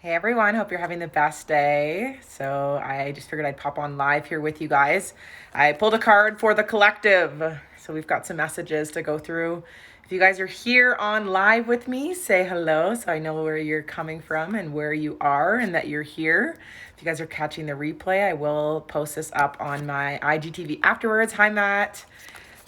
Hey everyone, hope you're having the best day. So I just figured I'd pop on live here with you guys. I pulled a card for the collective. So we've got some messages to go through. If you guys are here on live with me, say hello so I know where you're coming from and where you are and that you're here. If you guys are catching the replay, I will post this up on my IGTV afterwards. Hi Matt.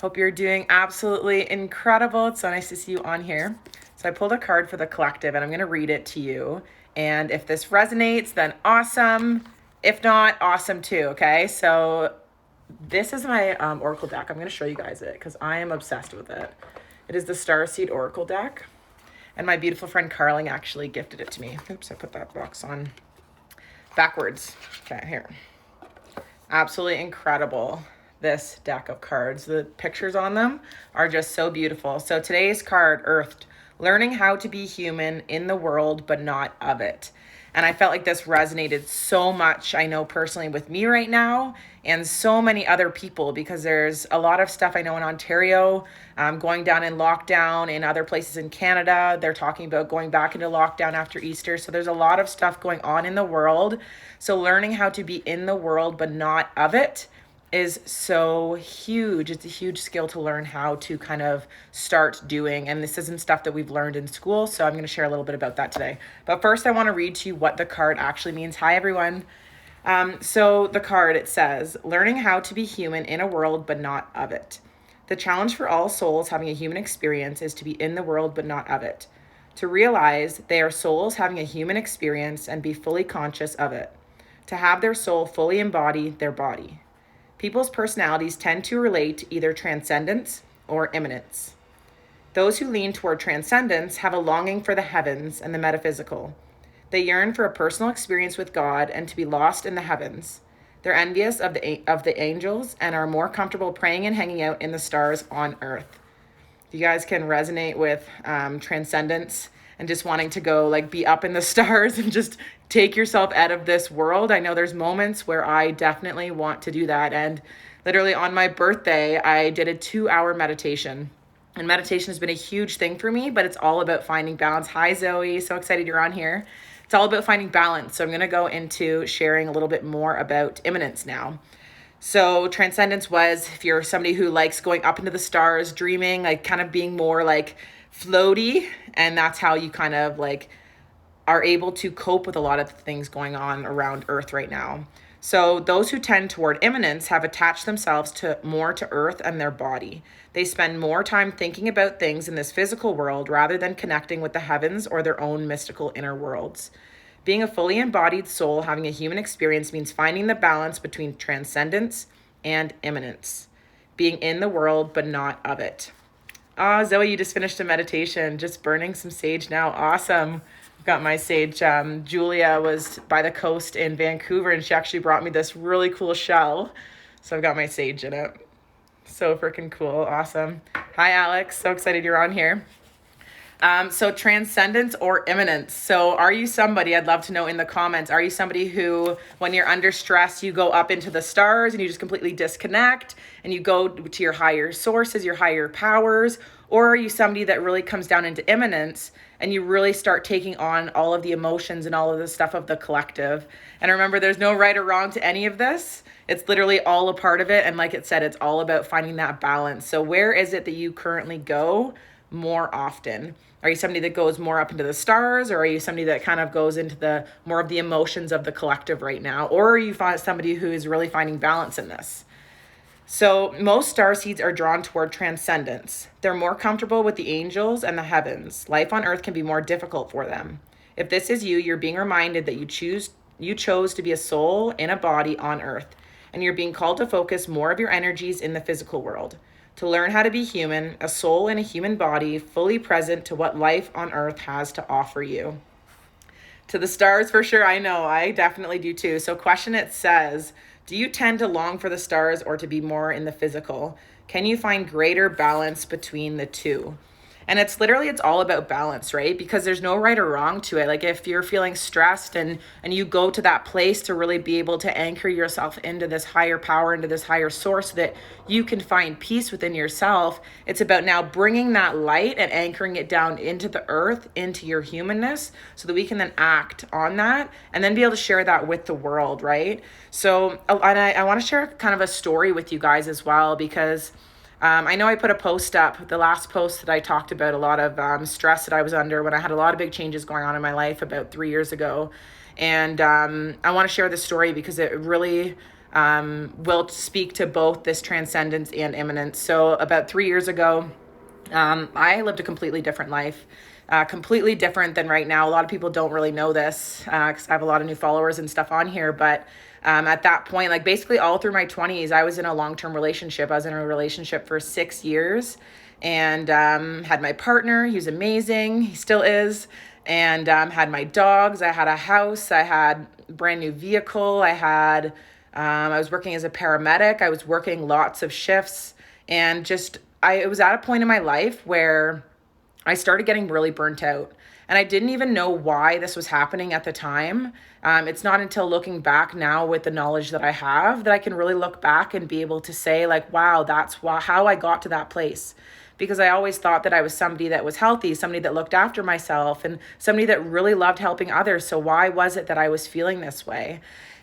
Hope you're doing absolutely incredible. It's so nice to see you on here. So I pulled a card for the collective and I'm going to read it to you. And if this resonates, then awesome. If not, awesome too. Okay. So this is my Oracle deck. I'm going to show you guys it because I am obsessed with it. It is the Starseed Oracle deck. And my beautiful friend Carling actually gifted it to me. Oops, I put that box on backwards. Okay, here. Absolutely incredible, this deck of cards. The pictures on them are just so beautiful. So today's card, Earthed, learning how to be human in the world, but not of it. And I felt like this resonated so much, I know personally with me right now and so many other people, because there's a lot of stuff I know in Ontario, going down in lockdown, in other places in Canada. They're talking about going back into lockdown after Easter. So there's a lot of stuff going on in the world. So learning how to be in the world, but not of it is so huge. It's a huge skill to learn how to kind of start doing. And this isn't stuff that we've learned in school. So I'm going to share a little bit about that today. But first, I want to read to you what the card actually means. Hi, everyone. So the card, it says, learning how to be human in a world, but not of it. The challenge for all souls having a human experience is to be in the world, but not of it. To realize they are souls having a human experience and be fully conscious of it. To have their soul fully embody their body. People's personalities tend to relate to either transcendence or imminence. Those who lean toward transcendence have a longing for the heavens and the metaphysical. They yearn for a personal experience with God and to be lost in the heavens. They're envious of the angels and are more comfortable praying and hanging out in the stars on earth. If you guys can resonate with transcendence and just wanting to go like be up in the stars and just take yourself out of this world. I know there's moments where I definitely want to do that. And literally on my birthday, I did a 2-hour meditation. And meditation has been a huge thing for me, but it's all about finding balance. Hi, Zoe. So excited you're on here. It's all about finding balance. So I'm going to go into sharing a little bit more about imminence now. So transcendence was, if you're somebody who likes going up into the stars, dreaming, like kind of being more like floaty, and that's how you kind of like are able to cope with a lot of things going on around Earth right now. So those who tend toward imminence have attached themselves to Earth and their body. They spend more time thinking about things in this physical world rather than connecting with the heavens or their own mystical inner worlds. Being a fully embodied soul having a human experience means finding the balance between transcendence and imminence. Being in the world, but not of it. Zoe, you just finished a meditation, just burning some sage now. Awesome. I've got my sage. Julia was by the coast in Vancouver, and she actually brought me this really cool shell. So I've got my sage in it. So freaking cool. Awesome. Hi, Alex. So excited you're on here. So transcendence or imminence. So are you somebody, I'd love to know in the comments, are you somebody who, when you're under stress, you go up into the stars and you just completely disconnect and you go to your higher sources, your higher powers? Or are you somebody that really comes down into imminence and you really start taking on all of the emotions and all of the stuff of the collective? And remember, there's no right or wrong to any of this. It's literally all a part of it. And like it said, it's all about finding that balance. So where is it that you currently go more often? Are you somebody that goes more up into the stars, or are you somebody that kind of goes into the more of the emotions of the collective right now? Or are you somebody who is really finding balance in this? So most starseeds are drawn toward transcendence. They're more comfortable with the angels and the heavens. Life on earth can be more difficult for them. If this is you, you're being reminded that you chose to be a soul in a body on earth, and you're being called to focus more of your energies in the physical world. To learn how to be human, a soul in a human body, fully present to what life on earth has to offer you. To the stars for sure, I know, I definitely do too. So question it says, do you tend to long for the stars or to be more in the physical? Can you find greater balance between the two? And it's all about balance, right? Because there's no right or wrong to it. Like if you're feeling stressed and you go to that place to really be able to anchor yourself into this higher power, into this higher source so that you can find peace within yourself, it's about now bringing that light and anchoring it down into the earth, into your humanness, so that we can then act on that and then be able to share that with the world, right? So, and I want to share kind of a story with you guys as well, because I know I put a post up, the last post that I talked about a lot of stress that I was under when I had a lot of big changes going on in my life about 3 years ago. And I want to share this story because it really will speak to both this transcendence and imminence. So about 3 years ago, I lived a completely different life, completely different than right now. A lot of people don't really know this because I have a lot of new followers and stuff on here. But at that point, like basically all through my 20s, I was in a long-term relationship. I was in a relationship for 6 years and had my partner. He was amazing. He still is. And had my dogs. I had a house. I had a brand new vehicle. I was working as a paramedic. I was working lots of shifts and it was at a point in my life where I started getting really burnt out. And I didn't even know why this was happening at the time. It's not until looking back now with the knowledge that I have that I can really look back and be able to say like, wow, how I got to that place. Because I always thought that I was somebody that was healthy, somebody that looked after myself, and somebody that really loved helping others. So why was it that I was feeling this way?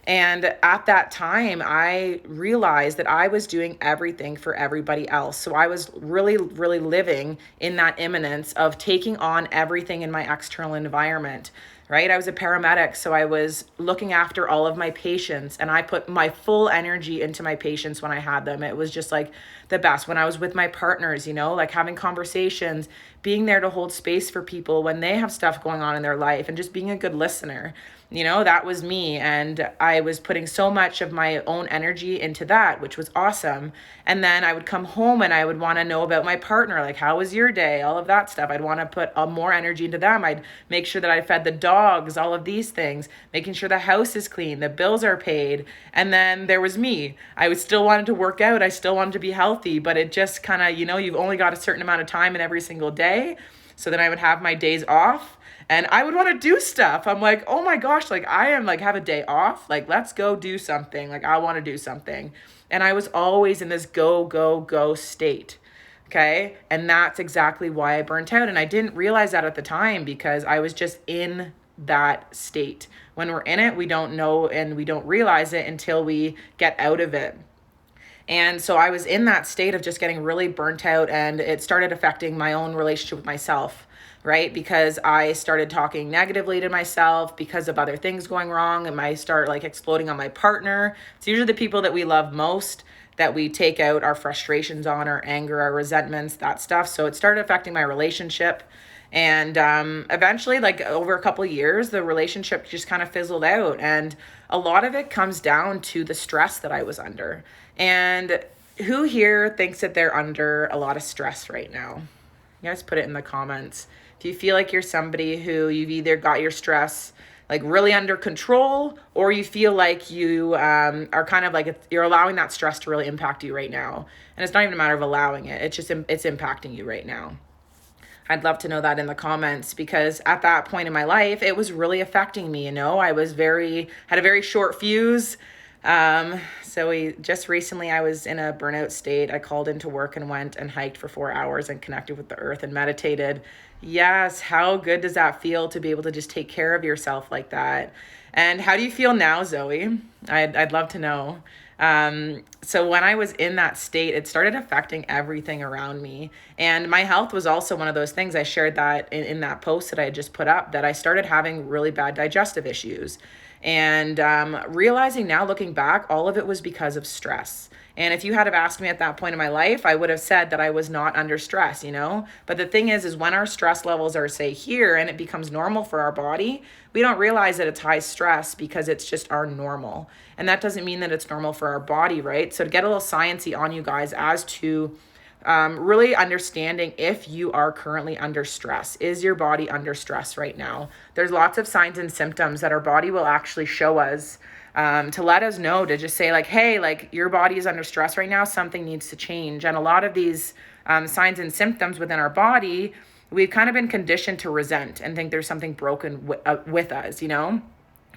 And at that time, I realized that I was doing everything for everybody else. So I was really, really living in that imminence of taking on everything in my external environment, right? I was a paramedic, so I was looking after all of my patients, and I put my full energy into my patients when I had them. It was just like the best. When I was with my partners, like having conversations, being there to hold space for people when they have stuff going on in their life, and just being a good listener. That was me. And I was putting so much of my own energy into that, which was awesome. And then I would come home and I would want to know about my partner. Like, how was your day? All of that stuff. I'd want to put more energy into them. I'd make sure that I fed the dogs, all of these things, making sure the house is clean, the bills are paid. And then there was me. I was still wanted to work out. I still wanted to be healthy, but it just kind of, you've only got a certain amount of time in every single day. So then I would have my days off. And I would want to do stuff. I'm like, oh my gosh, like I am like have a day off. Like, let's go do something. Like I want to do something. And I was always in this go, go, go state. Okay. And that's exactly why I burnt out. And I didn't realize that at the time because I was just in that state. When we're in it, we don't know and we don't realize it until we get out of it. And so I was in that state of just getting really burnt out, and it started affecting my own relationship with myself, right? Because I started talking negatively to myself because of other things going wrong, and I start like exploding on my partner. It's usually the people that we love most that we take out our frustrations on, our anger, our resentments, that stuff. So it started affecting my relationship. And eventually, like over a couple of years, the relationship just kind of fizzled out. And a lot of it comes down to the stress that I was under. And who here thinks that they're under a lot of stress right now? You guys put it in the comments. If you feel like you're somebody who you've either got your stress like really under control, or you feel like you are kind of like you're allowing that stress to really impact you right now. And it's not even a matter of allowing it. It's impacting you right now. I'd love to know that in the comments, because at that point in my life, it was really affecting me. I was had a very short fuse. So just recently I was in a burnout state. I called into work and went and hiked for 4 hours and connected with the earth and meditated. Yes. How good does that feel to be able to just take care of yourself like that? And how do you feel now, Zoe? I'd love to know. So when I was in that state, it started affecting everything around me. And my health was also one of those things. I shared that in that post that I had just put up, that I started having really bad digestive issues. And realizing now, looking back, all of it was because of stress. And if you had have asked me at that point in my life, I would have said that I was not under stress, But the thing is when our stress levels are, say, here, and it becomes normal for our body, we don't realize that it's high stress because it's just our normal. And that doesn't mean that it's normal for our body, right? So to get a little sciencey on you guys as to really understanding if you are currently under stress. Is your body under stress right now? There's lots of signs and symptoms that our body will actually show us to let us know, to just say like, hey, like your body is under stress right now. Something needs to change. And a lot of these signs and symptoms within our body we've kind of been conditioned to resent and think there's something broken with us, you know?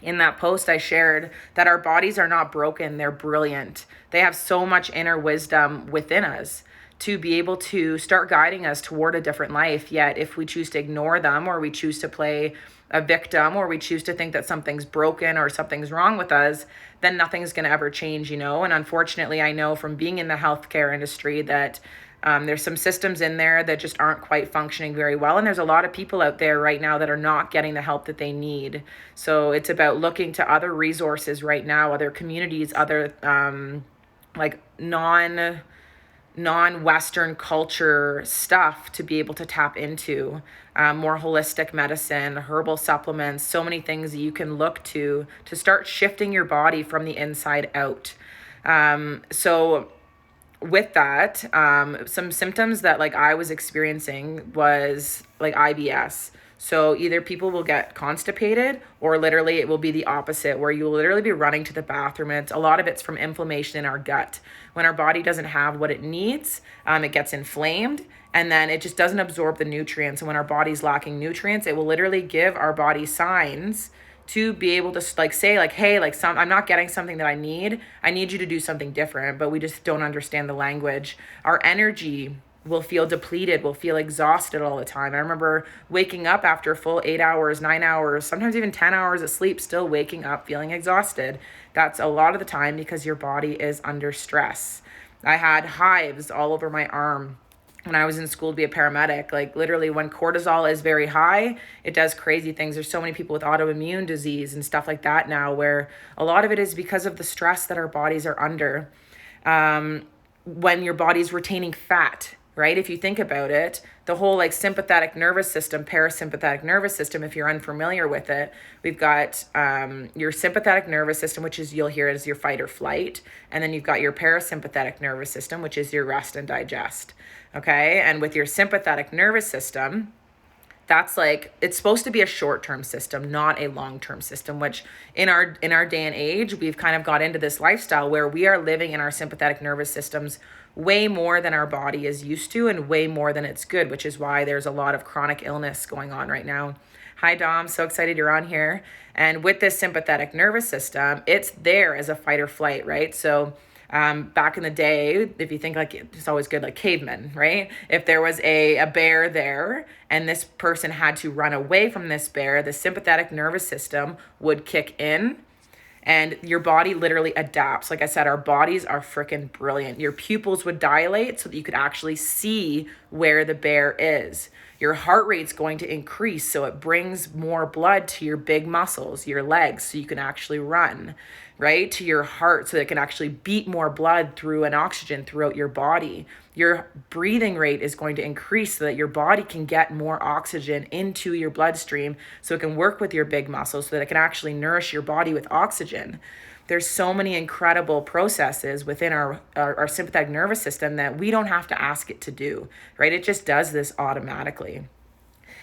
In that post, I shared that our bodies are not broken, they're brilliant. They have so much inner wisdom within us to be able to start guiding us toward a different life. Yet, if we choose to ignore them, or we choose to play a victim, or we choose to think that something's broken or something's wrong with us, then nothing's going to ever change, you know? And unfortunately, I know from being in the healthcare industry that there's some systems in there that just aren't quite functioning very well. And there's a lot of people out there right now that are not getting the help that they need. So it's about looking to other resources right now, other communities, other like non-Western culture stuff to be able to tap into, more holistic medicine, herbal supplements, so many things that you can look to start shifting your body from the inside out. So with that, some symptoms that like I was experiencing was like IBS. So either people will get constipated, or literally it will be the opposite, where you'll literally be running to the bathroom. And a lot of it's from inflammation in our gut. When our body doesn't have what it needs, it gets inflamed, and then it just doesn't absorb the nutrients. And when our body's lacking nutrients, it will literally give our body signs to be able to like say like, hey, like I'm not getting something that I need you to do something different, but we just don't understand the language. Our energy will feel depleted, will feel exhausted all the time. I remember waking up after a full 8 hours, 9 hours, sometimes even 10 hours of sleep, still waking up feeling exhausted. That's a lot of the time because your body is under stress. I had hives all over my arm when I was in school to be a paramedic. Like literally when cortisol is very high, it does crazy things. There's so many people with autoimmune disease and stuff like that now, where a lot of it is because of the stress that our bodies are under. When your body's retaining fat, right? If you think about it, the whole like sympathetic nervous system, parasympathetic nervous system, if you're unfamiliar with it, we've got your sympathetic nervous system, which is, you'll hear it as your fight or flight. And then you've got your parasympathetic nervous system, which is your rest and digest. Okay. And with your sympathetic nervous system, that's like, it's supposed to be a short-term system, not a long-term system, which in our day and age, we've kind of got into this lifestyle where we are living in our sympathetic nervous systems way more than our body is used to, and way more than it's good, which is why there's a lot of chronic illness going on right now. Hi, Dom. So excited you're on here. And with this sympathetic nervous system, it's there as a fight or flight, right? So back in the day, if you think like, it's always good, like cavemen, right? If there was a bear there and this person had to run away from this bear, the sympathetic nervous system would kick in and your body literally adapts. Like I said, our bodies are freaking brilliant. Your pupils would dilate so that you could actually see where the bear is. Your heart rate's going to increase, so it brings more blood to your big muscles, your legs, so you can actually run, right? To your heart, so that it can actually beat more blood through an oxygen throughout your body. Your breathing rate is going to increase so that your body can get more oxygen into your bloodstream, so it can work with your big muscles, so that it can actually nourish your body with oxygen. There's so many incredible processes within our sympathetic nervous system that we don't have to ask it to do, right? It just does this automatically.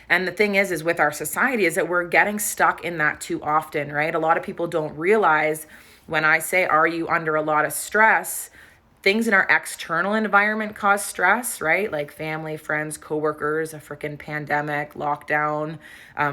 And the thing is with our society is that we're getting stuck in that too often, right? A lot of people don't realize when I say, are you under a lot of stress? Things in our external environment cause stress, right? Like family, friends, coworkers, a freaking pandemic, lockdown,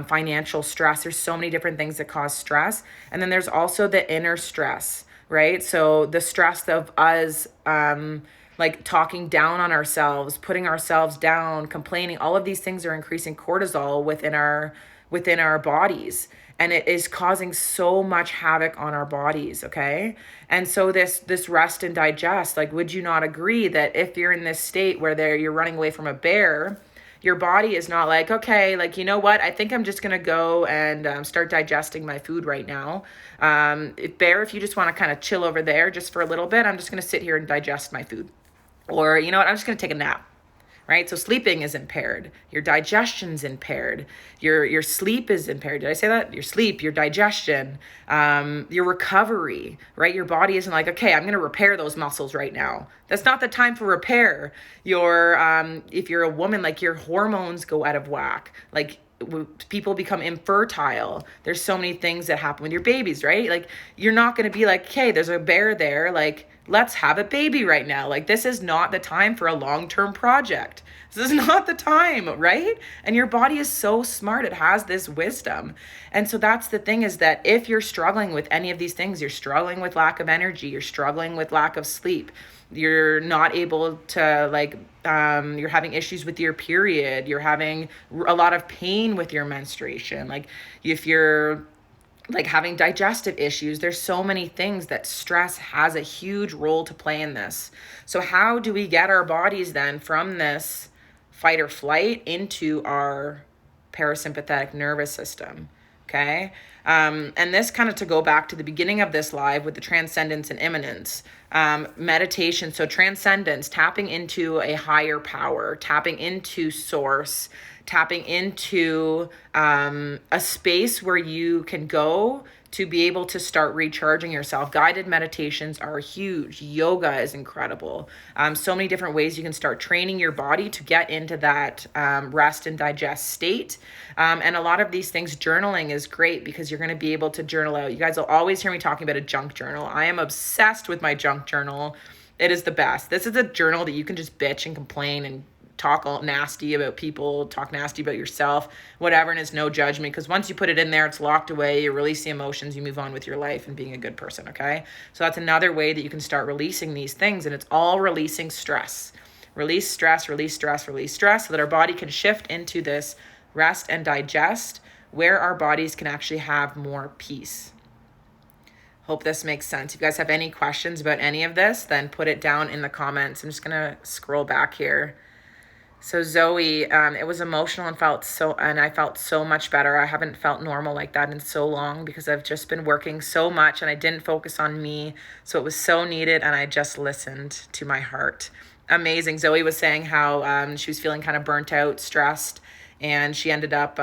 financial stress. There's so many different things that cause stress. And then there's also the inner stress, right? So the stress of us, like talking down on ourselves, putting ourselves down, complaining, all of these things are increasing cortisol within our bodies. And it is causing so much havoc on our bodies, okay? And so this rest and digest, like, would you not agree that if you're in this state where you're running away from a bear, your body is not like, okay, like, you know what? I think I'm just going to go and start digesting my food right now. Bear, if you just want to kind of chill over there just for a little bit, I'm just going to sit here and digest my food. Or, you know what? I'm just going to take a nap. Right? So sleeping is impaired. Your digestion's impaired. Your sleep is impaired. Did I say that? Your sleep, your digestion, your recovery, right? Your body isn't like, okay, I'm going to repair those muscles right now. That's not the time for repair. If you're a woman, like your hormones go out of whack. Like people become infertile. There's so many things that happen with your babies, right? Like, you're not going to be like, hey, there's a bear there, like, let's have a baby right now. Like, this is not the time for a long-term project. This is not the time, right? And your body is so smart. It has this wisdom. And so that's the thing, is that if you're struggling with any of these things, you're struggling with lack of energy, you're struggling with lack of sleep, you're not able to, like, you're having issues with your period, you're having a lot of pain with your menstruation, like if you're like having digestive issues, there's so many things that stress has a huge role to play in this. So how do we get our bodies then from this fight or flight into our parasympathetic nervous system? Okay. And this kind of, to go back to the beginning of this live with the transcendence and imminence, meditation. So transcendence, tapping into a higher power, tapping into source, tapping into a space where you can go to be able to start recharging yourself. Guided meditations are huge. Yoga is incredible. So many different ways you can start training your body to get into that rest and digest state. And a lot of these things, journaling is great because you're going to be able to journal out. You guys will always hear me talking about a junk journal. I am obsessed with my junk journal. It is the best. This is a journal that you can just bitch and complain and talk all nasty about people, talk nasty about yourself, whatever, and it's no judgment, because once you put it in there, it's locked away, you release the emotions, you move on with your life and being a good person, okay? So that's another way that you can start releasing these things, and it's all releasing stress. Release stress, release stress, release stress, so that our body can shift into this rest and digest, where our bodies can actually have more peace. Hope this makes sense. If you guys have any questions about any of this, then put it down in the comments. I'm just gonna scroll back here. So Zoe, it was emotional and I felt so much better. I haven't felt normal like that in so long because I've just been working so much and I didn't focus on me. So it was so needed and I just listened to my heart. Amazing. Zoe was saying how she was feeling kind of burnt out, stressed, and she ended up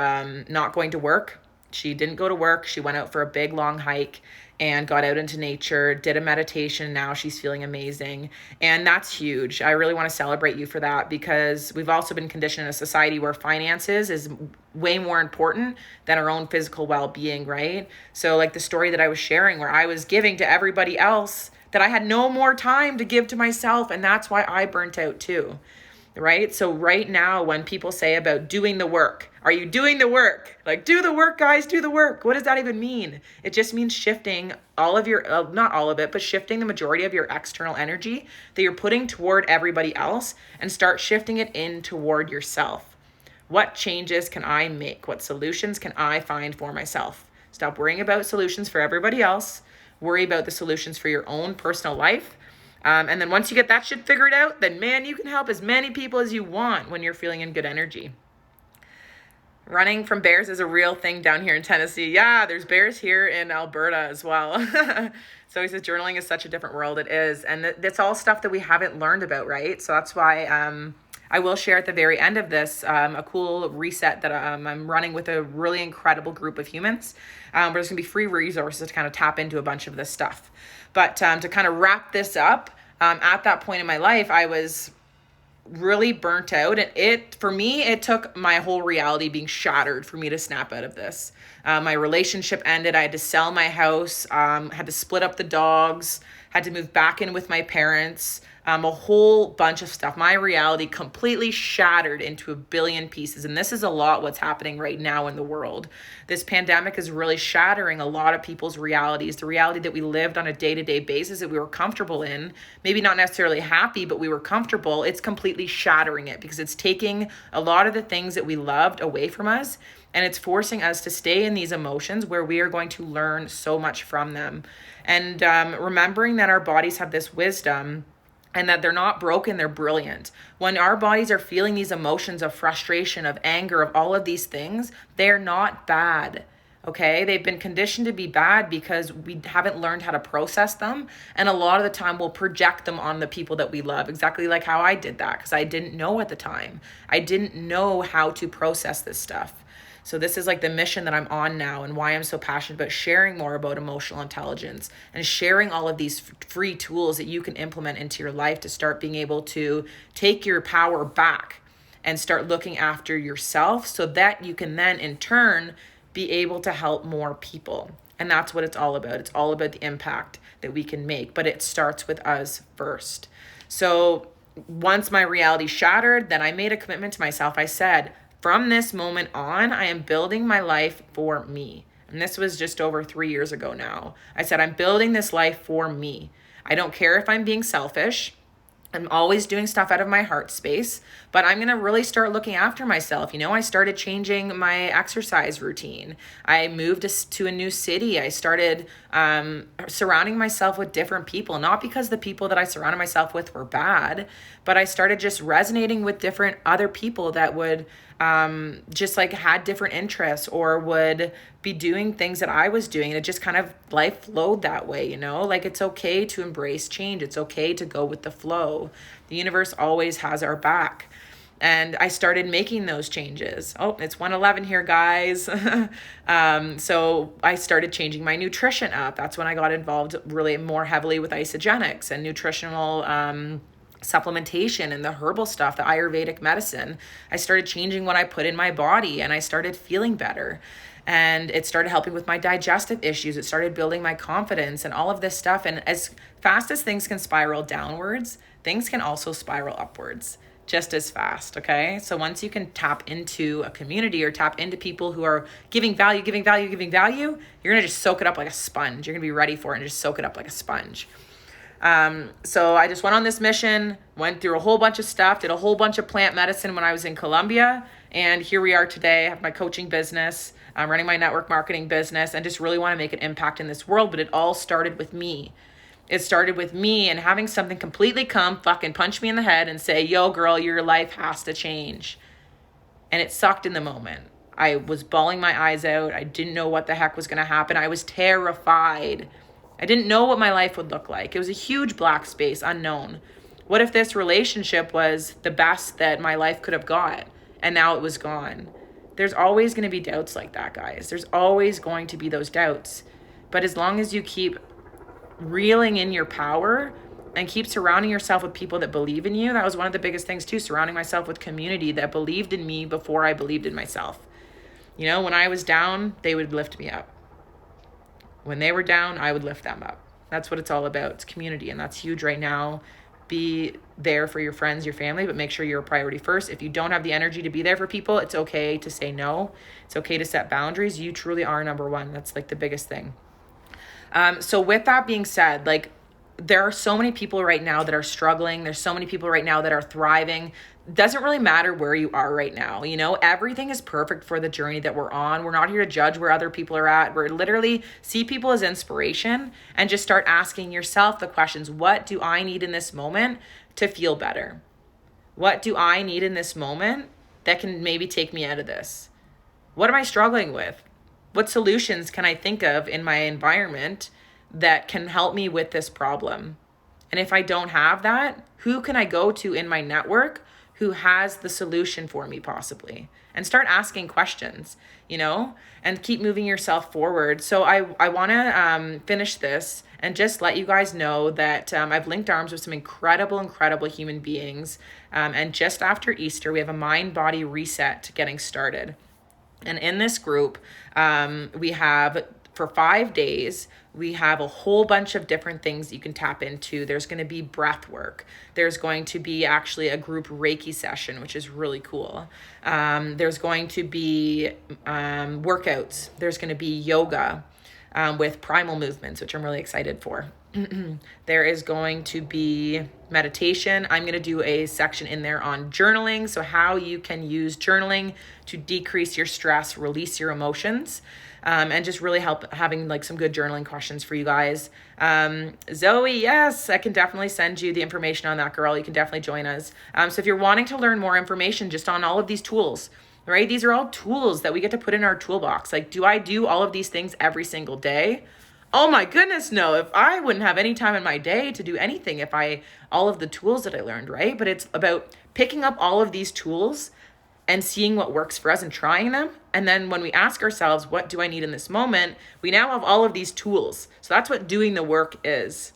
not going to work. She didn't go to work. She went out for a big long hike and got out into nature, did a meditation. Now she's feeling amazing. And that's huge. I really want to celebrate you for that, because we've also been conditioned in a society where finances is way more important than our own physical well-being, right? So like the story that I was sharing where I was giving to everybody else, that I had no more time to give to myself. And that's why I burnt out too. Right? So right now, when people say about doing the work, are you doing the work? Like, do the work, guys, do the work. What does that even mean? It just means shifting all of your, not all of it, but shifting the majority of your external energy that you're putting toward everybody else and start shifting it in toward yourself. What changes can I make? What solutions can I find for myself? Stop worrying about solutions for everybody else. Worry about the solutions for your own personal life. And then once you get that shit figured out, then man, you can help as many people as you want when you're feeling in good energy. Running from bears is a real thing down here in Tennessee. Yeah, there's bears here in Alberta as well. So he says journaling is such a different world. It is. And that's all stuff that we haven't learned about, right? So that's why I will share at the very end of this a cool reset that I'm running with a really incredible group of humans. Where there's going to be free resources to kind of tap into a bunch of this stuff. But to kind of wrap this up, at that point in my life, I was really burnt out. And for me, it took my whole reality being shattered for me to snap out of this. My relationship ended. I had to sell my house, had to split up the dogs, had to move back in with my parents, a whole bunch of stuff. My reality completely shattered into a billion pieces. And this is a lot what's happening right now in the world. This pandemic is really shattering a lot of people's realities, the reality that we lived on a day-to-day basis that we were comfortable in, maybe not necessarily happy, but we were comfortable. It's completely shattering it because it's taking a lot of the things that we loved away from us. And it's forcing us to stay in these emotions where we are going to learn so much from them. And remembering that our bodies have this wisdom and that they're not broken, they're brilliant. When our bodies are feeling these emotions of frustration, of anger, of all of these things, they're not bad, okay? They've been conditioned to be bad because we haven't learned how to process them. And a lot of the time we'll project them on the people that we love, exactly like how I did that, because I didn't know at the time. I didn't know how to process this stuff. So this is like the mission that I'm on now and why I'm so passionate about sharing more about emotional intelligence and sharing all of these free tools that you can implement into your life to start being able to take your power back and start looking after yourself so that you can then in turn be able to help more people. And that's what it's all about. It's all about the impact that we can make, but it starts with us first. So once my reality shattered, then I made a commitment to myself. I said, from this moment on, I am building my life for me. And this was just over 3 years ago now. I said, I'm building this life for me. I don't care if I'm being selfish. I'm always doing stuff out of my heart space, but I'm going to really start looking after myself. You know, I started changing my exercise routine. I moved to a new city. I started surrounding myself with different people, not because the people that I surrounded myself with were bad, but I started just resonating with different other people that would just like had different interests or would be doing things that I was doing. It just kind of life flowed that way, you know, like it's okay to embrace change. It's okay to go with the flow. The universe always has our back. And I started making those changes. Oh, it's 1:11 here, guys. So I started changing my nutrition up. That's when I got involved really more heavily with isogenics and nutritional supplementation and the herbal stuff, the Ayurvedic medicine. I started changing what I put in my body and I started feeling better. And it started helping with my digestive issues. It started building my confidence and all of this stuff. And as fast as things can spiral downwards, things can also spiral upwards just as fast, okay? So once you can tap into a community or tap into people who are giving value, you're gonna just soak it up like a sponge. You're gonna be ready for it and just soak it up like a sponge. So I just went on this mission, went through a whole bunch of stuff, did a whole bunch of plant medicine when I was in Colombia. And here we are today. I have my coaching business. I'm running my network marketing business and just really want to make an impact in this world. But it all started with me. It started with me and having something completely come fucking punch me in the head and say, yo, girl, your life has to change. And it sucked in the moment. I was bawling my eyes out. I didn't know what the heck was going to happen. I was terrified. I didn't know what my life would look like. It was a huge black space, unknown. What if this relationship was the best that my life could have got and now it was gone? There's always going to be doubts like that, guys. There's always going to be those doubts. But as long as you keep reeling in your power and keep surrounding yourself with people that believe in you, that was one of the biggest things too, surrounding myself with community that believed in me before I believed in myself. You know, when I was down, they would lift me up. When they were down, I would lift them up. That's what it's all about. It's community, and that's huge right now. Be there for your friends, your family, but make sure you're a priority first. If you don't have the energy to be there for people, it's okay to say no. It's okay to set boundaries. You truly are number one. That's like the biggest thing. So with that being said, like there are so many people right now that are struggling. There's so many people right now that are thriving. Doesn't really matter where you are right now. You know, everything is perfect for the journey that we're on. We're not here to judge where other people are at. We're literally see people as inspiration and just start asking yourself the questions. What do I need in this moment to feel better? What do I need in this moment that can maybe take me out of this? What am I struggling with? What solutions can I think of in my environment that can help me with this problem? And if I don't have that, who can I go to in my network who has the solution for me possibly? And start asking questions, you know, and keep moving yourself forward. So I want to finish this and just let you guys know that I've linked arms with some incredible human beings. And just after Easter, we have a mind-body reset getting started. And in this group, we have, for 5 days, we have a whole bunch of different things you can tap into. There's going to be breath work. There's going to be actually a group Reiki session, which is really cool. There's going to be workouts. There's going to be yoga with primal movements, which I'm really excited for. There is going to be meditation. I'm going to do a section in there on journaling. So how you can use journaling to decrease your stress, release your emotions, and just really help having like some good journaling questions for you guys. Zoe, yes, I can definitely send you the information on that, girl. You can definitely join us. So if you're wanting to learn more information just on all of these tools, right? These are all tools that we get to put in our toolbox. Like, do I do all of these things every single day? Oh my goodness, no. If I wouldn't have any time in my day to do anything all of the tools that I learned, right? But it's about picking up all of these tools and seeing what works for us and trying them. And then when we ask ourselves, what do I need in this moment? We now have all of these tools. So that's what doing the work is.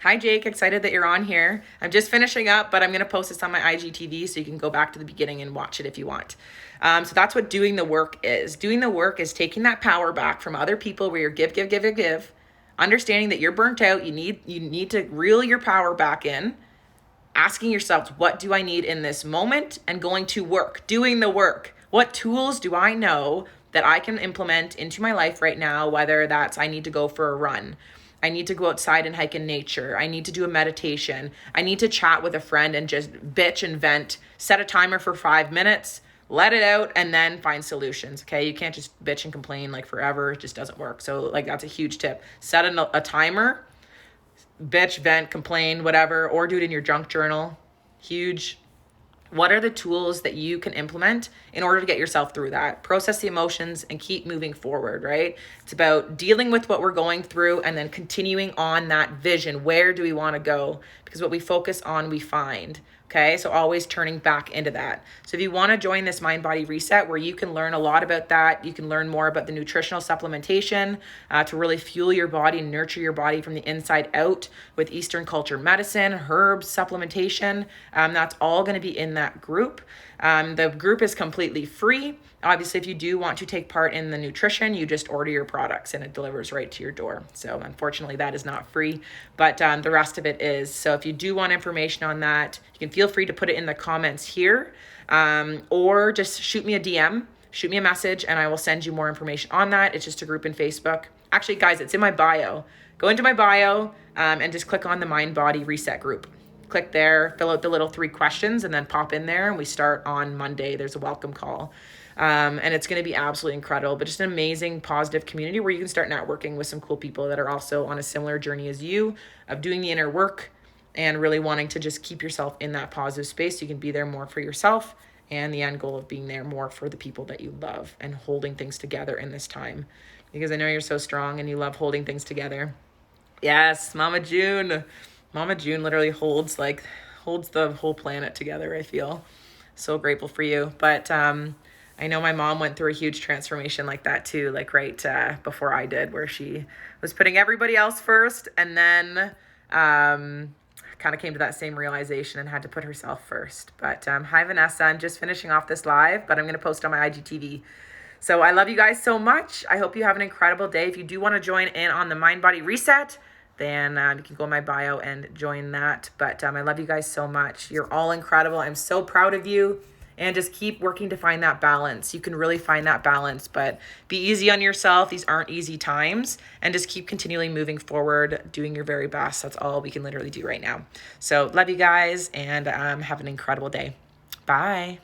Hi, Jake. Excited that you're on here. I'm just finishing up, but I'm going to post this on my IGTV so you can go back to the beginning and watch it if you want. So that's what doing the work is. Doing the work is taking that power back from other people where you're give, understanding that you're burnt out. You need to reel your power back in, asking yourself, what do I need in this moment? And going to work, doing the work. What tools do I know that I can implement into my life right now? Whether that's I need to go for a run, I need to go outside and hike in nature, I need to do a meditation, I need to chat with a friend and just bitch and vent, set a timer for 5 minutes, let it out, and then find solutions. Okay, you can't just bitch and complain like forever. It just doesn't work. So like that's a huge tip. Set a timer, bitch, vent, complain, whatever, or do it in your junk journal. Huge. What are the tools that you can implement in order to get yourself through that? Process the emotions and keep moving forward, right? It's about dealing with what we're going through and then continuing on that vision. Where do we want to go? Because what we focus on, we find. Okay, so always turning back into that. So if you want to join this mind body reset where you can learn a lot about that, you can learn more about the nutritional supplementation to really fuel your body and nurture your body from the inside out with Eastern culture medicine, herbs, supplementation. That's all going to be in that group. The group is completely free. Obviously, if you do want to take part in the nutrition, you just order your products and it delivers right to your door. So unfortunately, that is not free, but the rest of it is. So if you do want information on that, you can feel free to put it in the comments here, or just shoot me a DM, shoot me a message, and I will send you more information on that. It's just a group in Facebook. Actually, guys, it's in my bio. Go into my bio and just click on the Mind Body Reset group. Click there, fill out the little 3 questions, and then pop in there, and we start on Monday. There's a welcome call. And it's going to be absolutely incredible, but just an amazing, positive community where you can start networking with some cool people that are also on a similar journey as you of doing the inner work and really wanting to just keep yourself in that positive space. You can be there more for yourself and the end goal of being there more for the people that you love and holding things together in this time, because I know you're so strong and you love holding things together. Yes, Mama June. Mama June literally holds the whole planet together, I feel. So grateful for you. But I know my mom went through a huge transformation like that too, like right before I did, where she was putting everybody else first and then kind of came to that same realization and had to put herself first. But hi, Vanessa. I'm just finishing off this live, but I'm going to post on my IGTV. So I love you guys so much. I hope you have an incredible day. If you do want to join in on the Mind Body Reset, then you can go in my bio and join that. But I love you guys so much. You're all incredible. I'm so proud of you. And just keep working to find that balance. You can really find that balance, but be easy on yourself. These aren't easy times. And just keep continually moving forward, doing your very best. That's all we can literally do right now. So love you guys and have an incredible day. Bye.